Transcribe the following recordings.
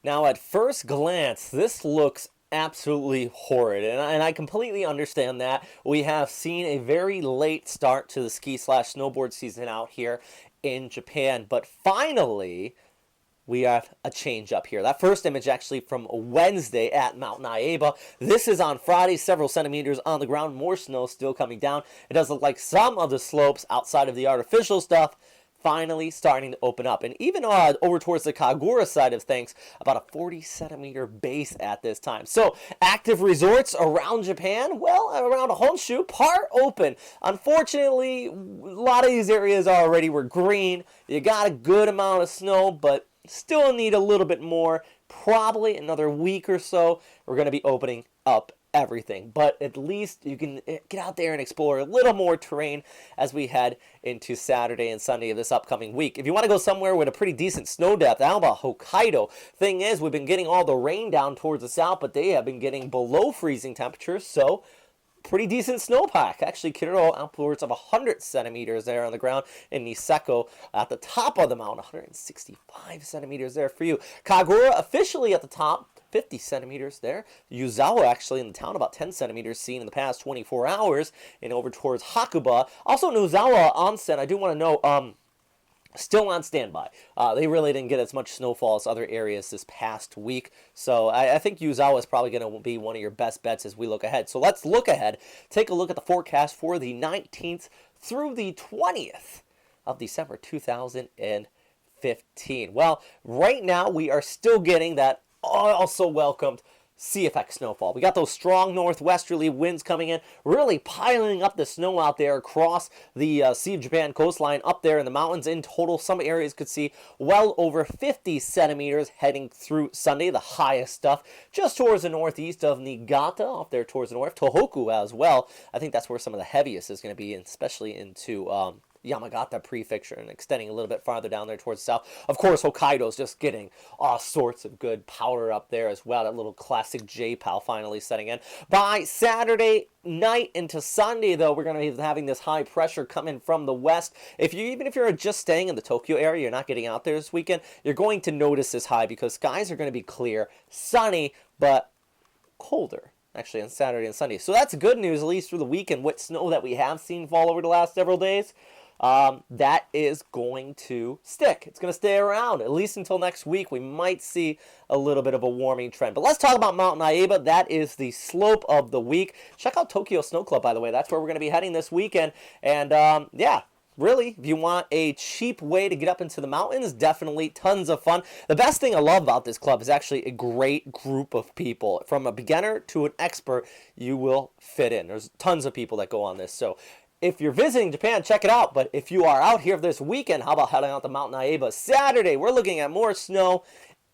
Now, at first glance, this looks absolutely horrid, and I completely understand that. We have seen a very late start to the ski slash snowboard season out here in Japan, but finally, we have a change up here. That first image actually from Wednesday at Mount Naiba. This is on Friday, several centimeters on the ground, more snow still coming down. It does look like some of the slopes outside of the artificial stuff finally starting to open up. And even over towards the Kagura side of things, about a 40 centimeter base at this time. So active resorts around Japan, well, around Honshu, part open. Unfortunately, a lot of these areas already were green. You got a good amount of snow, but still need a little bit more. Probably another week or so, we're going to be opening up everything, but at least you can get out there and explore a little more terrain as we head into Saturday and Sunday of this upcoming week. If you want to go somewhere with a pretty decent snow depth, how about Hokkaido? Thing is, we've been getting all the rain down towards the south, but they have been getting below freezing temperatures, so pretty decent snowpack. Actually, Kiriro upwards of 100 centimeters there on the ground. In Niseko at the top of the mountain, 165 centimeters there for you. Kagura officially at the top, 50 centimeters there. Yuzawa actually in the town, about 10 centimeters seen in the past 24 hours. And over towards Hakuba. Also, Nozawa Onsen, I do want to know, still on standby. They really didn't get as much snowfall as other areas this past week. So I think Yuzawa is probably going to be one of your best bets as we look ahead. So let's look ahead. Take a look at the forecast for the 19th through the 20th of December 2015. Well, right now we are still getting that also welcomed sea effect snowfall. We got those strong northwesterly winds coming in, really piling up the snow out there across the Sea of Japan coastline up there in the mountains. In total, some areas could see well over 50 centimeters heading through Sunday, the highest stuff, just towards the northeast of Niigata, up there towards the north, Tohoku as well. I think that's where some of the heaviest is going to be, especially into Yamagata prefecture and extending a little bit farther down there towards the south. Of course, Hokkaido's just getting all sorts of good power up there as well. That little classic J-PAL finally setting in. By Saturday night into Sunday, though, we're going to be having this high pressure coming from the west. Even if you're just staying in the Tokyo area, you're not getting out there this weekend, you're going to notice this high because skies are going to be clear, sunny, but colder actually on Saturday and Sunday. So that's good news, at least through the weekend, with snow that we have seen fall over the last several days. That is going to stick. It's going to stay around, at least until next week. We might see a little bit of a warming trend. But let's talk about Mount Naiba. That is the slope of the week. Check out Tokyo Snow Club, by the way. That's where we're going to be heading this weekend. And, yeah. Really, if you want a cheap way to get up into the mountains, definitely tons of fun. The best thing I love about this club is actually a great group of people. From a beginner to an expert, you will fit in. There's tons of people that go on this. So if you're visiting Japan, check it out. But if you are out here this weekend, how about heading out to Mount Naiba Saturday? We're looking at more snow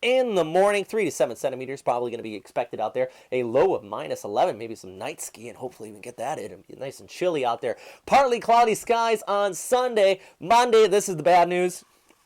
in the morning. 3 to 7 centimeters probably going to be expected out there. A low of minus 11, maybe some night skiing. Hopefully we can get that in. It'll be nice and chilly out there. Partly cloudy skies on Sunday. Monday, this is the bad news.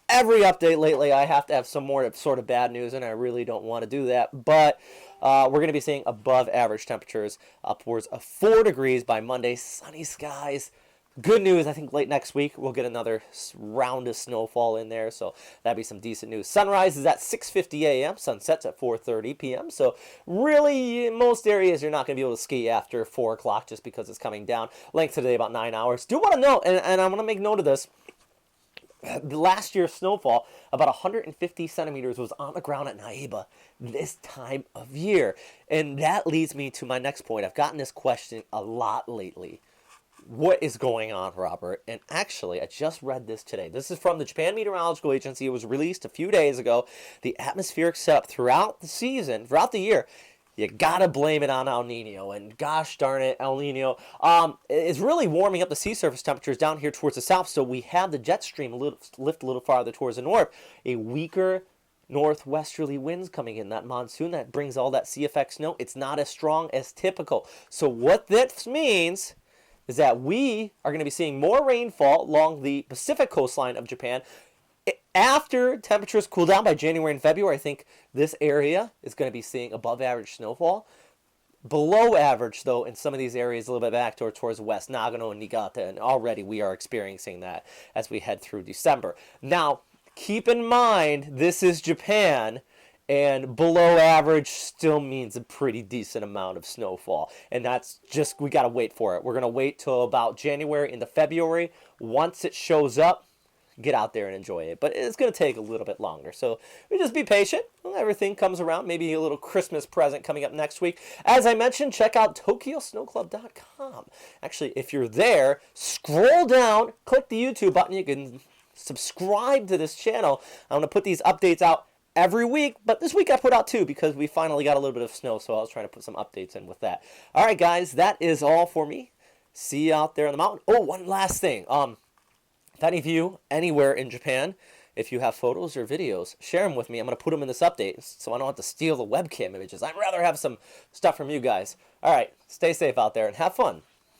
Every update lately, I have to have some more sort of bad news, and I really don't want to do that. But we're going to be seeing above average temperatures, upwards of 4 degrees by Monday. Sunny skies. Good news, I think late next week we'll get another round of snowfall in there, so that'd be some decent news. Sunrise is at 6:50 a.m., sunset's at 4:30 p.m., so really in most areas you're not going to be able to ski after 4 o'clock just because it's coming down. Length of the day about 9 hours. Do want to note, and I'm going to make note of this, last year's snowfall, about 150 centimeters was on the ground at Naiba this time of year. And that leads me to my next point. I've gotten this question a lot lately. What is going on, Robert? And actually, I just read this today. This is from the Japan Meteorological Agency. It was released a few days ago. The atmospheric setup throughout the season, throughout the year, you gotta blame it on El Nino. And gosh darn it, El Nino is really warming up the sea surface temperatures down here towards the south. So we have the jet stream lift a little farther towards the north. A weaker northwesterly winds coming in, that monsoon that brings all that sea effect snow. It's not as strong as typical. So what this means is that we are going to be seeing more rainfall along the Pacific coastline of Japan. After temperatures cool down by January and February, I think this area is going to be seeing above average snowfall. Below average, though, in some of these areas a little bit back towards west, Nagano and Niigata, and already we are experiencing that as we head through December. Now, keep in mind, this is Japan, and below average still means a pretty decent amount of snowfall. And that's just, we got to wait for it. We're going to wait till about January into February. Once it shows up, get out there and enjoy it. But it's going to take a little bit longer. So we just be patient. Everything comes around. Maybe a little Christmas present coming up next week. As I mentioned, check out TokyoSnowClub.com. Actually, if you're there, scroll down, click the YouTube button. You can subscribe to this channel. I'm going to put these updates out every week, but this week I put out 2 because we finally got a little bit of snow, so I was trying to put some updates in with that. All right, guys, that is all for me. See you out there on the mountain. Oh, one last thing. If any of you anywhere in Japan, if you have photos or videos, share them with me. I'm going to put them in this update so I don't have to steal the webcam images. I'd rather have some stuff from you guys. All right, stay safe out there and have fun.